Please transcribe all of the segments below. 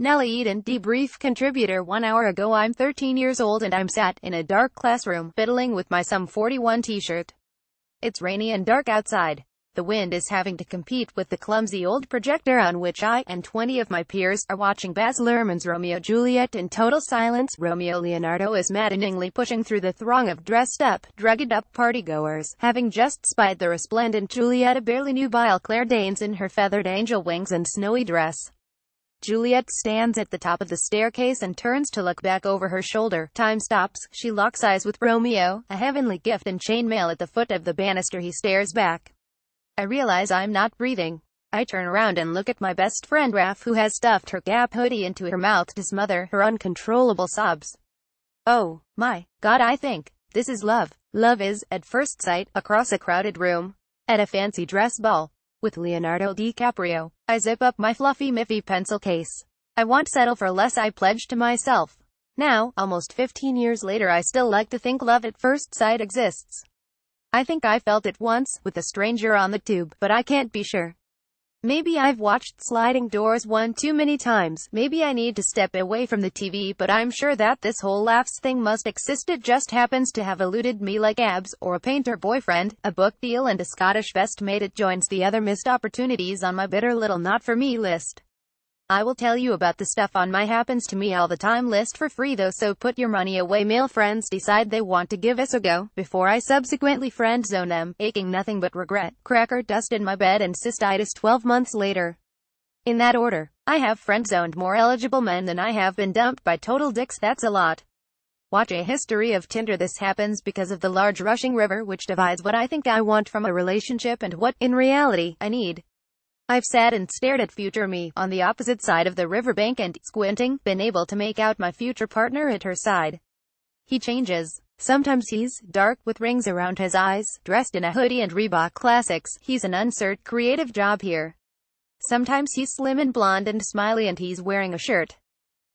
Nelly Eden, debrief contributor. 1 hour ago I'm 13 years old and I'm sat in a dark classroom, fiddling with my Sum 41 t-shirt. It's rainy and dark outside. The wind is having to compete with the clumsy old projector on which I and 20 of my peers are watching Baz Luhrmann's Romeo Juliet in total silence. Romeo Leonardo is maddeningly pushing through the throng of dressed-up, drugged-up partygoers, having just spied the resplendent Juliet, barely nubile Claire Danes in her feathered angel wings and snowy dress. Juliet stands at the top of the staircase and turns to look back over her shoulder. Time stops. She locks eyes with Romeo, a heavenly gift and chainmail at the foot of the banister. He stares back. I realize I'm not breathing. I turn around and look at my best friend Raph, who has stuffed her Gap hoodie into her mouth to smother her uncontrollable sobs. Oh, my God, I think this is love. Love is, at first sight, across a crowded room, at a fancy dress ball, with Leonardo DiCaprio. I zip up my fluffy Miffy pencil case. I won't settle for less, I pledge to myself. Now, almost 15 years later, I still like to think love at first sight exists. I think I felt it once, with a stranger on the tube, but I can't be sure. Maybe I've watched Sliding Doors one too many times. Maybe I need to step away from the TV, but I'm sure that this whole laughs thing must exist. It just happens to have eluded me like abs, or a painter boyfriend, a book deal and a Scottish vest mate. It joins the other missed opportunities on my bitter little not for me list. I will tell you about the stuff on my happens to me all the time list for free though, so put your money away. Male friends decide they want to give us a go, before I subsequently friend zone them, aching nothing but regret, cracker dust in my bed and cystitis 12 months later. In that order. I have friend zoned more eligible men than I have been dumped by total dicks. That's a lot. Watch a history of Tinder. This happens because of the large rushing river which divides what I think I want from a relationship and what, in reality, I need. I've sat and stared at future me, on the opposite side of the riverbank and, squinting, been able to make out my future partner at her side. He changes. Sometimes he's dark, with rings around his eyes, dressed in a hoodie and Reebok classics. He's an uncert creative job here. Sometimes he's slim and blonde and smiley and he's wearing a shirt.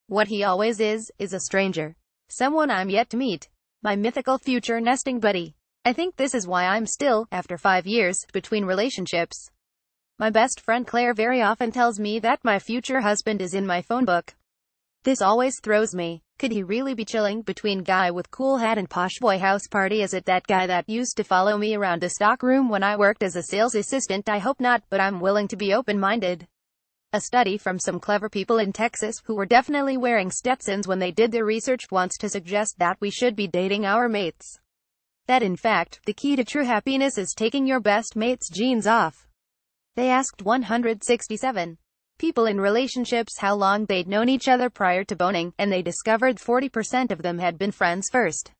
What he always is a stranger. Someone I'm yet to meet. My mythical future nesting buddy. I think this is why I'm still, after 5 years, between relationships. My best friend Claire very often tells me that my future husband is in my phone book. This always throws me. Could he really be chilling between guy with cool hat and posh boy house party? Is it that guy that used to follow me around a stockroom when I worked as a sales assistant? I hope not, but I'm willing to be open-minded. A study from some clever people in Texas, who were definitely wearing Stetsons when they did their research, wants to suggest that we should be dating our mates. That in fact, the key to true happiness is taking your best mate's jeans off. They asked 167 people in relationships how long they'd known each other prior to boning, and they discovered 40% of them had been friends first.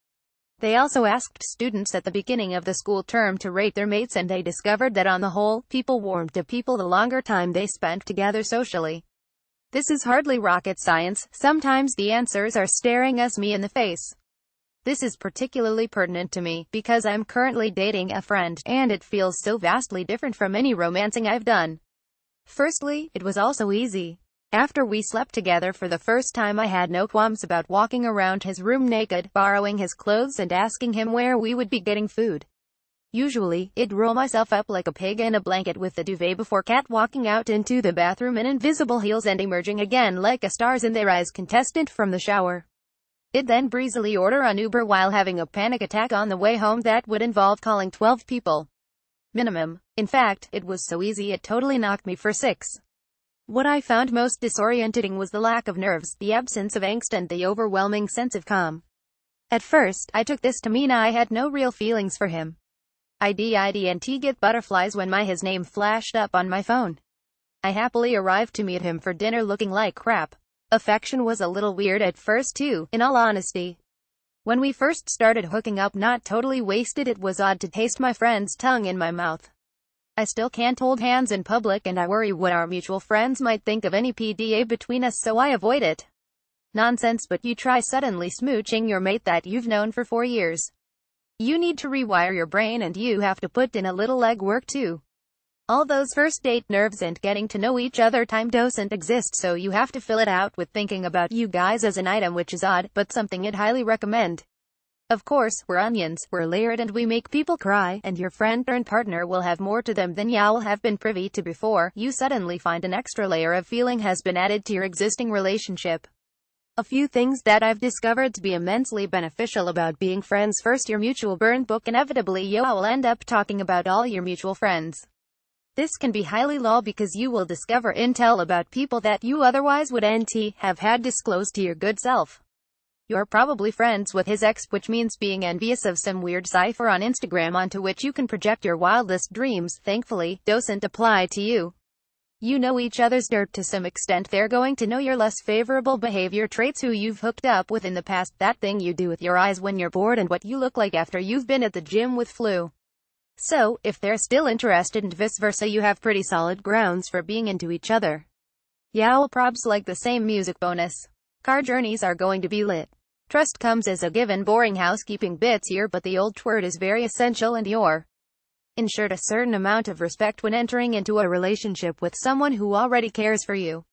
They also asked students at the beginning of the school term to rate their mates, and they discovered that on the whole, people warmed to people the longer time they spent together socially. This is hardly rocket science. Sometimes the answers are staring me in the face. This is particularly pertinent to me, because I'm currently dating a friend, and it feels so vastly different from any romancing I've done. Firstly, it was also easy. After we slept together for the first time, I had no qualms about walking around his room naked, borrowing his clothes and asking him where we would be getting food. Usually, I'd roll myself up like a pig in a blanket with the duvet before catwalking out into the bathroom in invisible heels and emerging again like a Stars in Their Eyes contestant from the shower. I'd then breezily order an Uber while having a panic attack on the way home that would involve calling 12 people. Minimum. In fact, it was so easy it totally knocked me for 6. What I found most disorientating was the lack of nerves, the absence of angst and the overwhelming sense of calm. At first, I took this to mean I had no real feelings for him. I didn't get butterflies when his name flashed up on my phone. I happily arrived to meet him for dinner looking like crap. Affection was a little weird at first too, in all honesty. When we first started hooking up, not totally wasted, it was odd to taste my friend's tongue in my mouth. I still can't hold hands in public and I worry what our mutual friends might think of any PDA between us, so I avoid it. Nonsense, but you try suddenly smooching your mate that you've known for 4 years. You need to rewire your brain and you have to put in a little legwork too. All those first date nerves and getting to know each other time doesn't exist, so you have to fill it out with thinking about you guys as an item, which is odd, but something I'd highly recommend. Of course, we're onions, we're layered and we make people cry, and your friend and partner will have more to them than y'all have been privy to before. You suddenly find an extra layer of feeling has been added to your existing relationship. A few things that I've discovered to be immensely beneficial about being friends. First, your mutual burn book. Inevitably, you will end up talking about all your mutual friends. This can be highly law because you will discover intel about people that you otherwise wouldn't have had disclosed to your good self. You're probably friends with his ex, which means being envious of some weird cipher on Instagram onto which you can project your wildest dreams. Thankfully, doesn't apply to you. You know each other's dirt to some extent. They're going to know your less favorable behavior traits, who you've hooked up with in the past, that thing you do with your eyes when you're bored, and what you look like after you've been at the gym with flu. So, if they're still interested and vice versa, you have pretty solid grounds for being into each other. Y'all probs like the same music. Bonus. Car journeys are going to be lit. Trust comes as a given. Boring housekeeping bits here, but the old word is very essential, and you're ensured a certain amount of respect when entering into a relationship with someone who already cares for you.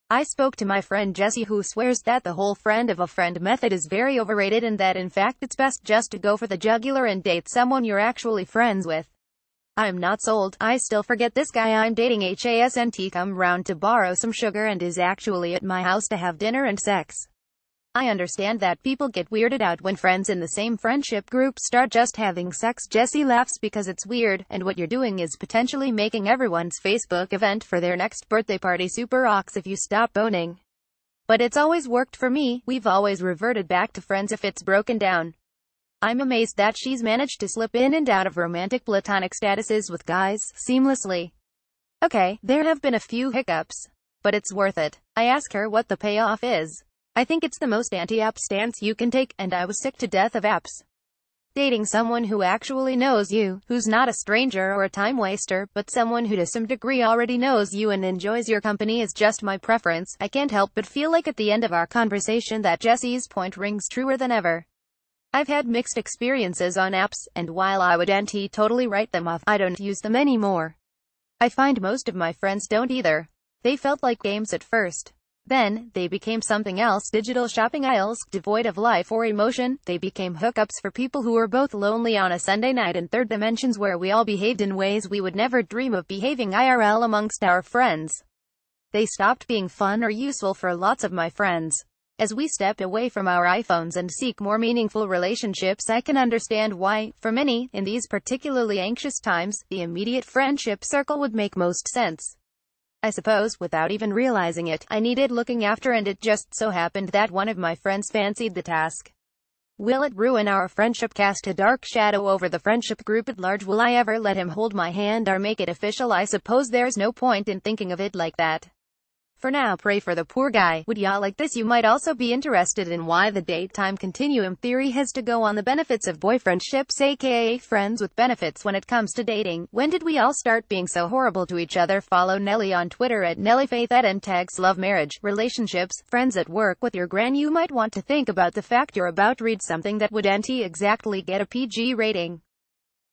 I spoke to my friend Jessie, who swears that the whole friend of a friend method is very overrated, and that in fact it's best just to go for the jugular and date someone you're actually friends with. I'm not sold. I still forget this guy I'm dating hasn't come round to borrow some sugar and is actually at my house to have dinner and sex. I understand that people get weirded out when friends in the same friendship group start just having sex. Jessie laughs because it's weird, and what you're doing is potentially making everyone's Facebook event for their next birthday party super rocks if you stop boning. But it's always worked for me. We've always reverted back to friends if it's broken down. I'm amazed that she's managed to slip in and out of romantic platonic statuses with guys seamlessly. Okay, there have been a few hiccups, but it's worth it. I ask her what the payoff is. I think it's the most anti-app stance you can take, and I was sick to death of apps. Dating someone who actually knows you, who's not a stranger or a time waster, but someone who to some degree already knows you and enjoys your company is just my preference. I can't help but feel like at the end of our conversation that Jessie's point rings truer than ever. I've had mixed experiences on apps, and while I wouldn't totally write them off, I don't use them anymore. I find most of my friends don't either. They felt like games at first. Then, they became something else. Digital shopping aisles, devoid of life or emotion. They became hookups for people who were both lonely on a Sunday night in third dimensions, where we all behaved in ways we would never dream of behaving IRL amongst our friends. They stopped being fun or useful for lots of my friends. As we step away from our iPhones and seek more meaningful relationships, I can understand why, for many, in these particularly anxious times, the immediate friendship circle would make most sense. I suppose, without even realizing it, I needed looking after, and it just so happened that one of my friends fancied the task. Will it ruin our friendship? Cast a dark shadow over the friendship group at large? Will I ever let him hold my hand or make it official? I suppose there's no point in thinking of it like that. For now, pray for the poor guy. Would y'all like this? You might also be interested in why the date time continuum theory has to go on the benefits of boyfriendships, aka friends with benefits, when it comes to dating. When did we all start being so horrible to each other? Follow Nelly on Twitter at NellyFaith and tags love, marriage, relationships, friends at work with your gran. You might want to think about the fact you're about to read something that wouldn't exactly get a PG rating.